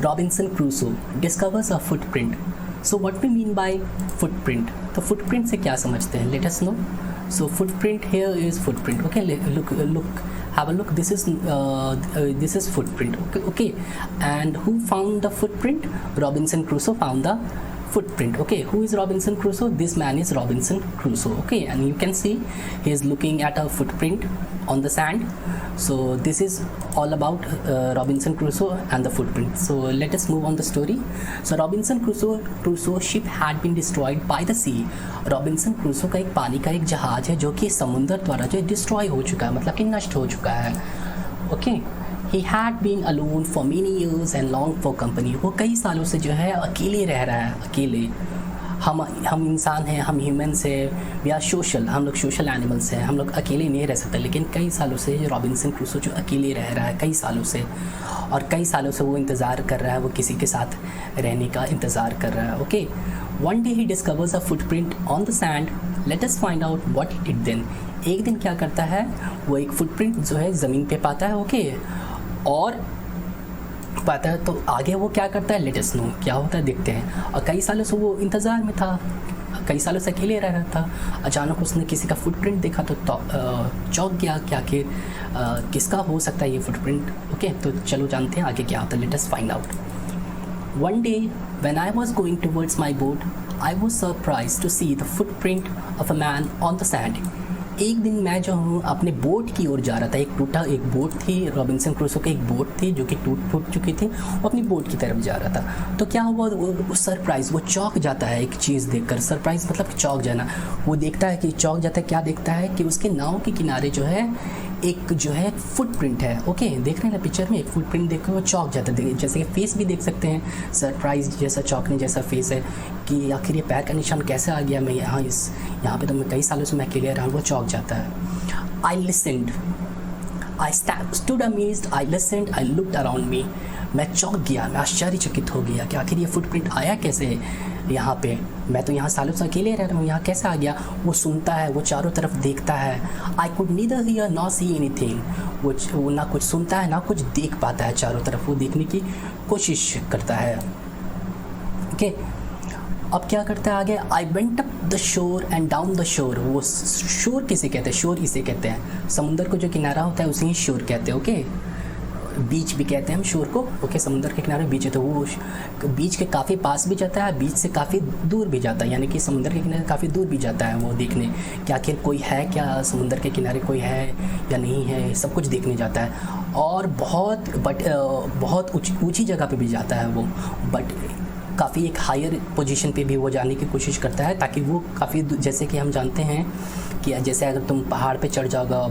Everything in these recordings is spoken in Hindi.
Robinson Crusoe discovers a footprint. So what we mean by footprint? तो footprint से क्या समझते हैं? Let us know. So footprint here is footprint. Okay, look, have a look. This is footprint. Okay. And who found the footprint? Robinson Crusoe found the footprint. Okay, who is Robinson Crusoe? This man is Robinson Crusoe. Okay, and you can see he is looking at a footprint on the sand. So this is all about Robinson Crusoe and the footprint. So let us move on the story. So Robinson Crusoe ship had been destroyed by the sea. Robinson Crusoe का एक पानी का एक जहाज है जो कि समुद्र द्वारा जो डिस्ट्रॉय हो चुका है, मतलब कि नष्ट हो चुका है. Okay. He had been alone for many years and longed for company. वो कई सालों से जो है अकेले रह रहा है, अकेले. हम इंसान हैं, हम ह्यूमन्स हैं, वी आर सोशल, हम लोग सोशल एनिमल्स हैं, हम लोग अकेले नहीं रह सकते. लेकिन कई सालों से रॉबिन्सन क्रूसो जो अकेले रह रहा है कई सालों से, और कई सालों से वो इंतज़ार कर रहा है, वो किसी के साथ रहने का इंतज़ार कर रहा है. Okay. One day he discovers a footprint on the sand. Let us find out what it then. एक दिन क्या करता है, वो एक फुटप्रिंट जो है ज़मीन पे पाता है. ओके. और पाता है तो आगे वो क्या करता है, लेट अस नो, क्या होता है देखते हैं. और कई सालों से वो इंतज़ार में था, कई सालों से अकेले रह रहा था. अचानक उसने किसी का फुटप्रिंट देखा तो चौंक गया कि आखिर किसका हो सकता है ये फुटप्रिंट. ओके, तो चलो जानते हैं आगे क्या होता है. Late us find out. One day when I was going towards my boat, I was surprised to see the footprint of a man on the sand. एक दिन मैं जो हूँ अपने बोट की ओर जा रहा था. एक बोट थी, रॉबिन्सन क्रूसो की एक बोट थी जो कि टूट चुकी थी. वो अपनी बोट की तरफ जा रहा था. तो क्या हुआ, वो सरप्राइज़, वो चौंक जाता है एक चीज़ देखकर. सरप्राइज़ मतलब चौंक जाना. वो देखता है कि चौंक जाता है. क्या देखता है कि उसके नाव के किनारे जो है एक जो है फुटप्रिंट है. ओके, देख रहे हैं ना पिक्चर में, एक फुटप्रिंट देख कर वो चौंक जाता है. जैसे कि फेस भी देख सकते हैं, सरप्राइज जैसा, चौंकने जैसा फेस है कि आखिर ये पैर का निशान कैसे आ गया. मैं यहाँ पे तो मैं कई सालों से मैं अकेले रहा हूँ. वो चौंक जाता है. I listened, I stood amazed, I listened, I looked around me. मैं चौंक गया, मैं आश्चर्यचकित हो गया कि आखिर ये फुटप्रिंट आया कैसे यहाँ पे. मैं तो यहाँ सालों से अकेले रह रहा हूँ, यहाँ कैसे आ गया. वो सुनता है, वो चारों तरफ देखता है. I could neither here not see anything. वो ना कुछ सुनता है ना कुछ देख पाता है. चारों तरफ वो देखने की कोशिश करता है. ओके. अब क्या करता है आगे. I went up the shore and down the shore. वो शोर किसे कहते हैं, शोर इसे कहते हैं. समुद्र को जो किनारा होता है उसे ही शोर कहते हैं. ओके. बीच भी कहते हैं हम शोर को. ओके. समुद्र के किनारे बीच है तो वो बीच के काफ़ी पास भी जाता है, बीच से काफ़ी दूर भी जाता है. यानी कि समुद्र के किनारे काफ़ी दूर भी जाता है वो देखने कि आखिर कोई है क्या, समुद्र के किनारे कोई है या नहीं है, सब कुछ देखने जाता है. और बहुत ऊंची जगह पे भी जाता है वो. बट काफ़ी एक हायर पोजीशन पे भी वो जाने की कोशिश करता है ताकि वो काफ़ी, जैसे कि हम जानते हैं कि जैसे अगर तुम पहाड़ पे चढ़ जाओगा,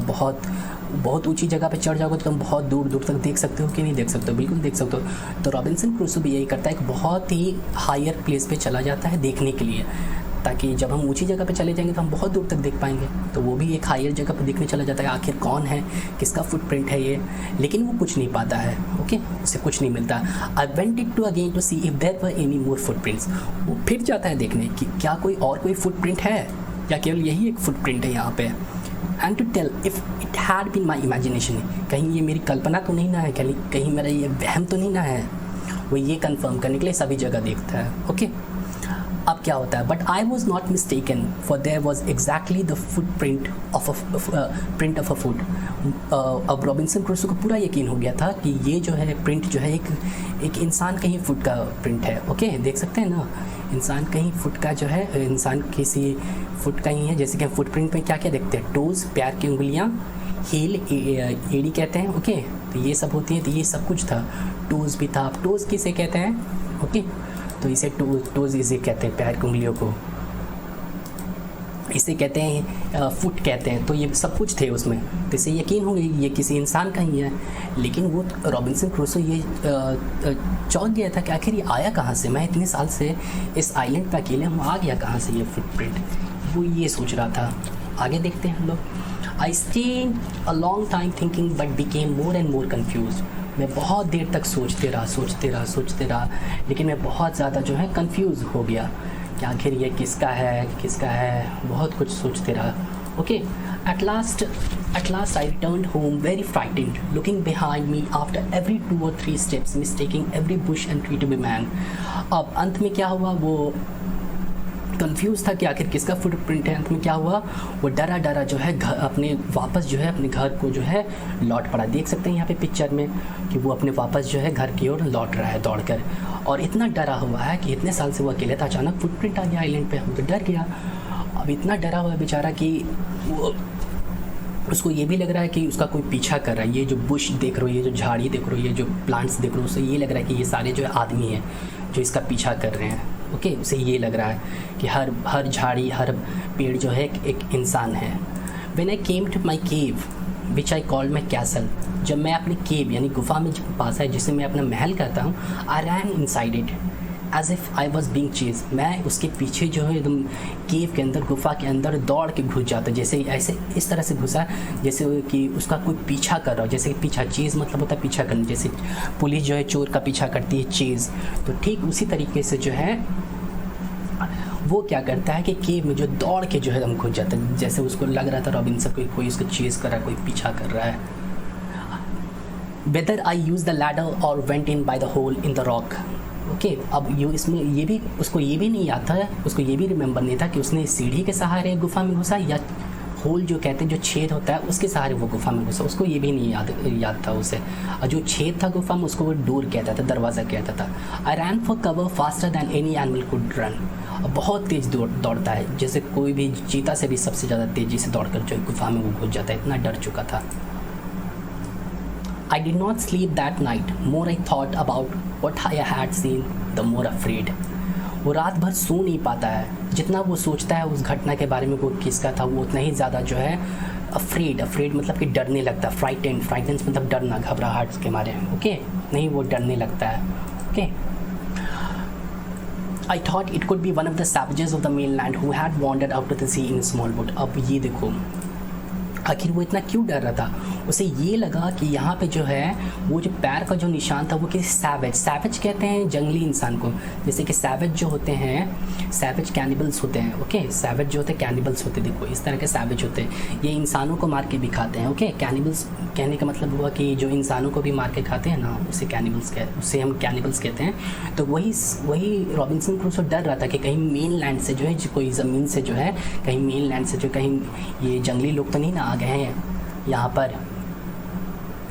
बहुत ऊंची जगह पे चढ़ जाओगे तो तुम बहुत दूर दूर तक देख सकते हो कि नहीं देख सकते हो. बिल्कुल देख सकते हो. तो रॉबिन्सन क्रूसो भी यही करता है, एक बहुत ही हायर प्लेस पे चला जाता है देखने के लिए, ताकि जब हम ऊंची जगह पे चले जाएंगे तो हम बहुत दूर तक देख पाएंगे. तो वो भी एक हायर जगह पे देखने चला जाता है आखिर कौन है, किसका फुटप्रिंट है ये. लेकिन वो कुछ नहीं पाता है. ओके, उसे कुछ नहीं मिलता. I went it to again to see if there were any more footprints. वो फिर जाता है देखने कि क्या कोई फुटप्रिंट है या केवल यही एक फुटप्रिंट है यहाँ पे. And to tell if it had been my imagination. कहीं ये मेरी कल्पना तो नहीं ना है, कहीं मेरा ये वहम तो नहीं ना है. वो ये कंफर्म करने के लिए सभी जगह देखता है. ओके. अब क्या होता है. But I was not mistaken for their was exactly the footprint of a foot. अब रॉबिन्सन क्रूसो को पूरा यकीन हो गया था कि ये जो है प्रिंट जो है एक इंसान का ही फुट का प्रिंट है. ओके, देख सकते हैं ना, इंसान का ही फुट का जो है, इंसान किसी फुट का ही है. जैसे कि हम फुटप्रिंट में क्या क्या देखते हैं, टोज़ पैर की उंगलियां, हील एड़ी कहते हैं. ओके, तो ये सब होती है. तो ये सब कुछ था. टोज़ भी था. टोज़ किसे कहते हैं. ओके, तो इसे टोज़ इसे कहते हैं, पैर की उंगलियों को इसे कहते हैं फुट कहते हैं. तो ये सब कुछ थे उसमें. तो इसे यकीन हो गई ये किसी इंसान का ही है. लेकिन वो रॉबिन्सन क्रूसो ये चौंक गया था कि आखिर ये आया कहाँ से. मैं इतने साल से इस आइलैंड पे अकेले हूँ, आ गया कहाँ से ये फुटप्रिंट. वो ये सोच रहा था. आगे देखते हैं हम लोग. I stayed a long time thinking but became more and more confuse. मैं बहुत देर तक सोचते रहा, लेकिन मैं बहुत ज़्यादा जो है कन्फ्यूज़ हो गया कि आखिर ये किसका है. बहुत कुछ सोचते रहा. Okay, at last I returned home very frightened, looking behind me after every 2 or 3 steps, mistaking every bush and tree to be man. अब अंत में क्या हुआ, वो कंफ्यूज था कि आखिर किसका फुटप्रिंट है। अंत में क्या हुआ, वो डरा डरा जो है घर अपने वापस जो है अपने घर को जो है लौट पड़ा। देख सकते हैं यहाँ पे पिक्चर में कि वो अपने वापस जो है घर की ओर लौट रहा है दौड़कर, और इतना डरा हुआ है कि इतने साल से वो अकेले था, अचानक फुटप्रिंट आ गया आइलैंड पे, हम तो डर गया। अब इतना डरा हुआ है बेचारा कि वो उसको ये भी लग रहा है कि उसका कोई पीछा कर रहा है। ये जो बुश देख रहे हो, ये जो झाड़ी देख रहे हो, ये जो प्लांट्स देख रहे हो, उससे ये लग रहा है कि ये सारे जो है आदमी हैं जो इसका पीछा कर रहे हैं। ओके, उसे ये लग रहा है कि हर झाड़ी, हर पेड़ जो है एक इंसान है। When I came to my cave which I called my castle, जब मैं अपने केव यानी गुफा में पास है जिसे मैं अपना महल कहता हूँ, I ran inside it as if I was being chase. मैं उसके पीछे जो है एकदम केव के अंदर, गुफा के अंदर दौड़ के घुस जाता, जैसे ऐसे इस तरह से घुसा जैसे कि उसका कोई पीछा कर रहा हो। जैसे पीछा, चेज़ मतलब होता है पीछा करना, जैसे पुलिस जो है चोर का पीछा करती है चेज़, तो ठीक उसी तरीके से जो है वो क्या करता है कि केव में जो दौड़ के जो है हम घुस जाता है, जैसे उसको लग रहा था रॉबिन्सन कोई उसको चेज़ कर रहा है, कोई पीछा कर रहा है। Whether I use the ladder or went in by the hole in the rock. Okay, अब इसमें ये भी उसको ये भी नहीं याद था, उसको ये भी रिमेंबर नहीं था कि उसने सीढ़ी के सहारे गुफा में घुसा या होल जो कहते हैं जो छेद होता है उसके सहारे वो गुफा में घुसा। उसको ये भी नहीं याद था उसे। और जो छेद था गुफा में उसको वो डोर कहता था, दरवाज़ा कहता था। I ran for cover faster than any animal could run. बहुत तेज़ दौड़ता है, जैसे कोई भी चीता से भी सबसे ज़्यादा तेज़ी से दौड़कर जो गुफा में वो घुस जाता है, इतना डर चुका था। I did not sleep that night. More I thought about what I had seen, the more afraid. वो रात भर सो नहीं पाता है, जितना वो सोचता है उस घटना के बारे में वो किसका था, वो उतना ही ज़्यादा जो है अफ्रेड मतलब कि डरने लगता है। फ्राइटेंड मतलब डरना, घबराहट के मारे में। ओके, नहीं वो डरने लगता है। Okay, I thought it could be one of the savages of the mainland who had wandered out to the sea in a small boat. अब ये देखो आखिर वो इतना क्यों डर रहा था। उसे ये लगा कि यहाँ पे जो है वो जो पैर का जो निशान था वो किसी सैवेज कहते हैं जंगली इंसान को। जैसे कि सैवेज जो होते हैं, सैवेज कैनिबल्स होते हैं। ओके, सैवेज जो होते हैं कैनिबल्स होते हैं, देखो इस तरह के सैवेज होते हैं, ये इंसानों को मार के भी खाते हैं। ओके, कैनिबल्स कहने का मतलब हुआ कि जो इंसानों को भी मार के खाते हैं ना, उसे हम कैनिबल्स कहते हैं। तो वही रॉबिन्सन क्रूसो डर रहा था कि कहीं मेन लैंड से जो है कोई ज़मीन से जो है कहीं मेन लैंड से जो कहीं ये जंगली लोग तो नहीं ना आ गए हैं, यहाँ पर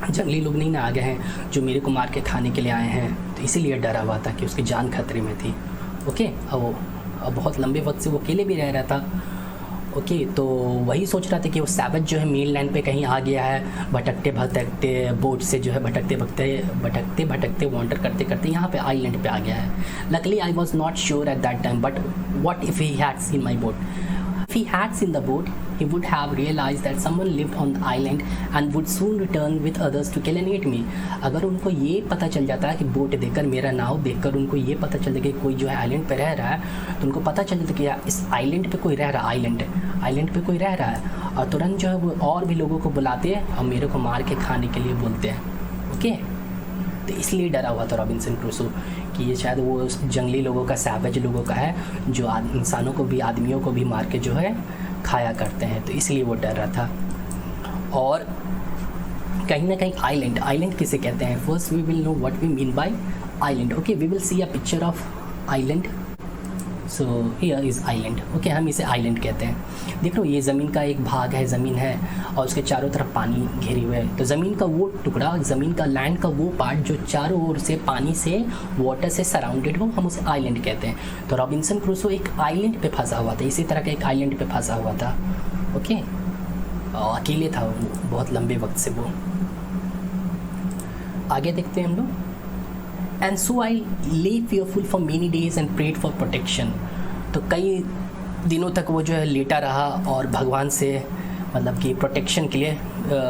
जंगली लोग नहीं ना आ गए हैं जो मेरे को मार के खाने के लिए आए हैं। तो इसीलिए डरा हुआ था कि उसकी जान खतरे में थी। ओके, अब बहुत लंबे वक्त से वो अकेले भी रह रहा था। ओके, तो वही सोच रहा था कि वो सैवेज जो है मेन लैंड पे कहीं आ गया है, भटकते भटकते बोट से जो है भटकते भटकते वॉन्डर करते करते यहाँ पे आइलैंड पे आ गया है। Luckily I was not sure at that time, but what if he had seen my boat. If he had seen the boat, he would have realized that someone lived on the island and would soon return with others to killinate me. अगर उनको ये पता चल जाता है कि बोट देखकर, मेरा नाव देखकर उनको ये पता चल जाता कि कोई जो है आइलैंड पे रह रहा है, तो उनको पता चल जाता कि यार इस आइलैंड पे कोई रह रहा है, आइलैंड पे कोई रह रहा है, और तुरंत जो है वो और भी लोगों को बुलाते हैं और मेरे को मार के खाने के लिए बोलते हैं। ओके, तो इसलिए डरा हुआ था रॉबिन्सन क्रूसो कि ये शायद वो जंगली लोगों का, सैवेज लोगों का है जो इंसानों को भी, आदमियों को भी मार के जो है खाया करते हैं, तो इसलिए वो डर रहा था। और कहीं ना कहीं आइलैंड किसे कहते हैं, first we will know what we mean by island. Okay, we will see a picture of island. So here is island. Okay, हम इसे आइलैंड कहते हैं। देख लो ये ज़मीन का एक भाग है, ज़मीन है और उसके चारों तरफ पानी घेरी हुए है। तो ज़मीन का वो टुकड़ा, ज़मीन का लैंड का वो पार्ट जो चारों ओर से पानी से, वाटर से सराउंडेड हो, हम उसे आइलैंड कहते हैं। तो रॉबिन्सन क्रूसो एक आइलैंड पे फंसा हुआ था, इसी तरह का एक आइलैंड पे फंसा हुआ था। ओके, और अकेले था वो बहुत लंबे वक्त से। वो आगे देखते हैं हम लोग। And so I lay fearful for many days and prayed for protection. तो कई दिनों तक वो जो है लेटा रहा और भगवान से मतलब कि प्रोटेक्शन के लिए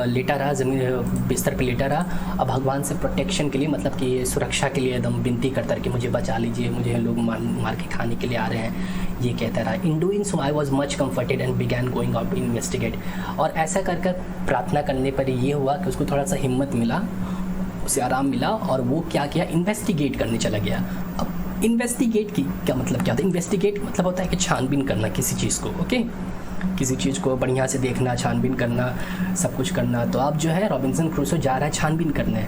लेटा रहा, ज़मीन बिस्तर पे लेटा रहा और भगवान से प्रोटेक्शन के लिए मतलब कि सुरक्षा के लिए एकदम विनती करता रहा कि मुझे बचा लीजिए, मुझे लोग मार के खाने के लिए आ रहे हैं, ये कहता रहा। In doing so I was much comforted and began going out to investigate. और ऐसा कर कर प्रार्थना करने पर ये हुआ कि उसको थोड़ा सा हिम्मत मिला, उसे आराम मिला और वो क्या किया, इन्वेस्टिगेट करने चला गया। अब इन्वेस्टिगेट की क्या मतलब क्या होता है? इन्वेस्टिगेट मतलब होता है कि छानबीन करना किसी चीज़ को। ओके, किसी चीज़ को बढ़िया से देखना, छानबीन करना, सब कुछ करना। तो अब जो है रॉबिन्सन क्रूसो जा रहा है छानबीन करने,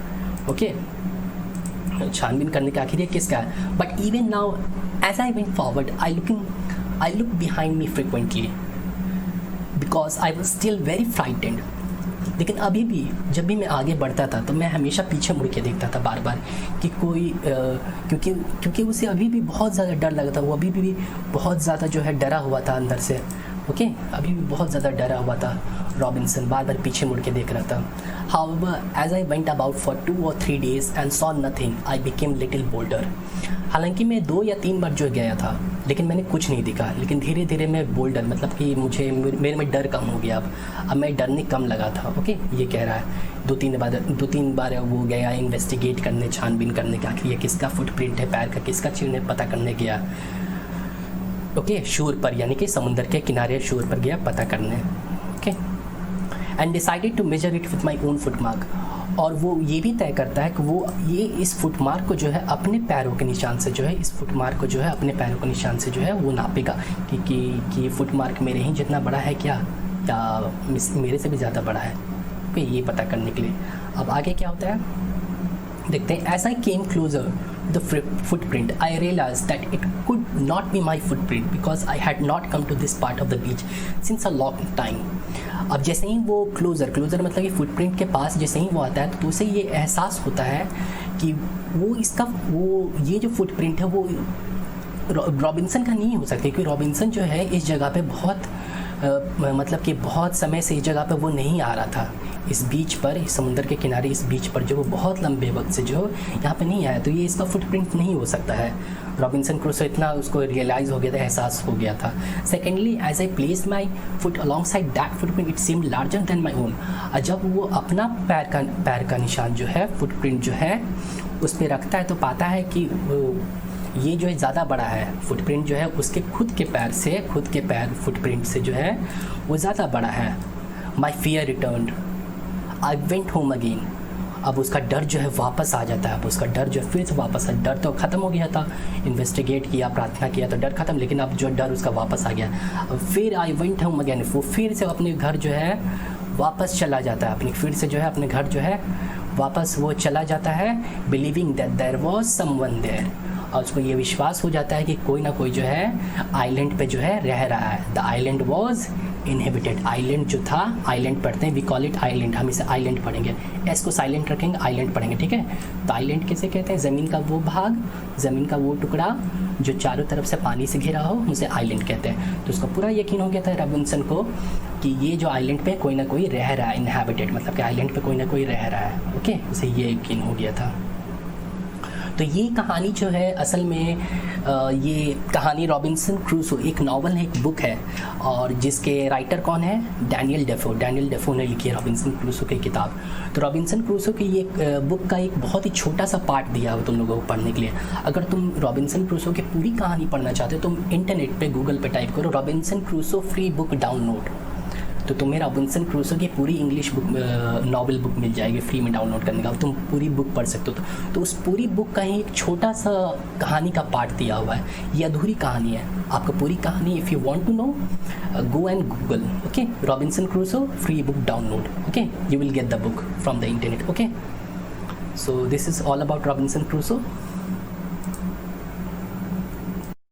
ओके, छानबीन करने के आखिर ये किसका है। But even now as I went forward I look behind me frequently because I was still very frightened. लेकिन अभी भी जब भी मैं आगे बढ़ता था तो मैं हमेशा पीछे मुड़ के देखता था बार बार कि कोई क्योंकि उसे अभी भी बहुत ज़्यादा डर लगता था। वो अभी भी बहुत ज़्यादा जो है डरा हुआ था अंदर से, ओके, अभी भी बहुत ज़्यादा डरा हुआ था। रॉबिन्सन बार बार पीछे मुड़ के देख रहा था। However, as I went about for 2 or 3 days and saw nothing, I became little bolder. हालांकि मैं 2 या 3 बार जो गया था लेकिन मैंने कुछ नहीं दिखा, लेकिन धीरे धीरे मैं बोल्डर, मतलब कि मेरे में डर कम हो गया। अब मैं डरने कम लगा था, ओके, ये कह रहा है। 2-3 बार वो गया इन्वेस्टिगेट करने, छानबीन करने का कि ये किसका फुटप्रिंट है, पैर का किसका चिन्ह पता करने गया, ओके, शोर पर, यानी कि समुंदर के किनारे शोर पर गया पता करने, okay, and decided to measure it with my own footmark. और वो ये भी तय करता है कि वो ये इस फुटमार्क को जो है अपने पैरों के निशान से जो है, इस फुटमार्क को जो है अपने पैरों के निशान से जो है वो नापेगा कि फुटमार्क मेरे ही जितना बड़ा है क्या मेरे से भी ज़्यादा बड़ा है, ओके, ये पता करने के लिए। अब आगे क्या होता है देखते हैं। As I came closer the footprint, I realized that it could not be my footprint because I had not come to this part of the beach since a long time. अब जैसे ही वो क्लोज़र मतलब कि फुटप्रिंट के पास जैसे ही वो आता है तो उसे ये एहसास होता है कि वो ये जो फुटप्रिंट है वो रॉबिन्सन का नहीं हो सकता, क्योंकि रॉबिन्सन जो है इस जगह पे बहुत मतलब कि बहुत समय से इस जगह पे वो नहीं आ रहा था। इस बीच पर, इस समुंदर के किनारे इस बीच पर जो वो बहुत लंबे वक्त से जो यहाँ पे नहीं आया, तो ये इसका फुटप्रिंट नहीं हो सकता है। रॉबिन्सन क्रूसो इतना उसको रियलाइज़ हो गया था, एहसास हो गया था। Secondly, as I place my foot along side that footprint it seemed larger than my own. जब वो अपना पैर का निशान जो है, फुटप्रिंट जो है उस पर रखता है तो पाता है कि ये जो है ज़्यादा बड़ा है, फुटप्रिंट जो है उसके खुद के पैर फुटप्रिंट से जो है वो ज़्यादा बड़ा है। My fear returned, I went home again. अब उसका डर जो है वापस आ जाता है, अब उसका डर जो है फिर से वापस है। डर तो ख़त्म हो गया था, इन्वेस्टिगेट किया, प्रार्थना किया तो डर ख़त्म, लेकिन अब जो डर उसका वापस आ गया। फिर आई वेंट होम अगेन, वो फिर से अपने घर जो है वापस चला जाता है, अपने घर जो है वापस वो चला जाता है। Believing that there was someone there, और उसको ये विश्वास हो जाता है कि कोई ना कोई जो है आइलैंड पे जो है रह रहा है। The island was inhabited, island जो था, आइलैंड पढ़ते हैं, वी कॉल इट आइलैंड, हम इसे आइलैंड पढ़ेंगे, एस को साइलेंट रखेंगे, आइलैंड पढ़ेंगे, ठीक है। तो आइलैंड किसे कहते हैं? ज़मीन का वो भाग, ज़मीन का वो टुकड़ा जो चारों तरफ से पानी से घिरा हो, उसे आइलैंड कहते हैं। तो उसको पूरा यकीन हो गया था रॉबिन्सन को कि ये जो आइलैंड पे कोई ना कोई रह रहा है, इनहेबिटेड मतलब कि आइलैंड पे कोई ना कोई रह रहा है, ओके, उसे ये यकीन हो गया था। तो ये कहानी जो है असल में ये कहानी रॉबिन्सन क्रूसो एक नावल है, एक बुक है, और जिसके राइटर कौन है? डैनियल डेफो ने लिखी है रॉबिन्सन क्रूसो की किताब। तो रॉबिन्सन क्रूसो की ये बुक का एक बहुत ही छोटा सा पार्ट दिया हो तुम लोगों को पढ़ने के लिए। अगर तुम रॉबिन्सन क्रूसो की पूरी कहानी पढ़ना चाहते हो, तुम इंटरनेट पे गूगल पे टाइप करो Robinson Crusoe free book download, तो तुम्हें रॉबिन्सन क्रूसो की पूरी इंग्लिश बुक, नॉवल बुक मिल जाएगी फ्री में डाउनलोड करने का, तुम पूरी बुक पढ़ सकते हो। तो उस पूरी बुक का ही एक छोटा सा कहानी का पार्ट दिया हुआ है, ये अधूरी कहानी है। आपको पूरी कहानी if you want to know go and Google, okay, Robinson Crusoe free book download, okay, you will get the book from the internet, okay. So this is all about Robinson Crusoe.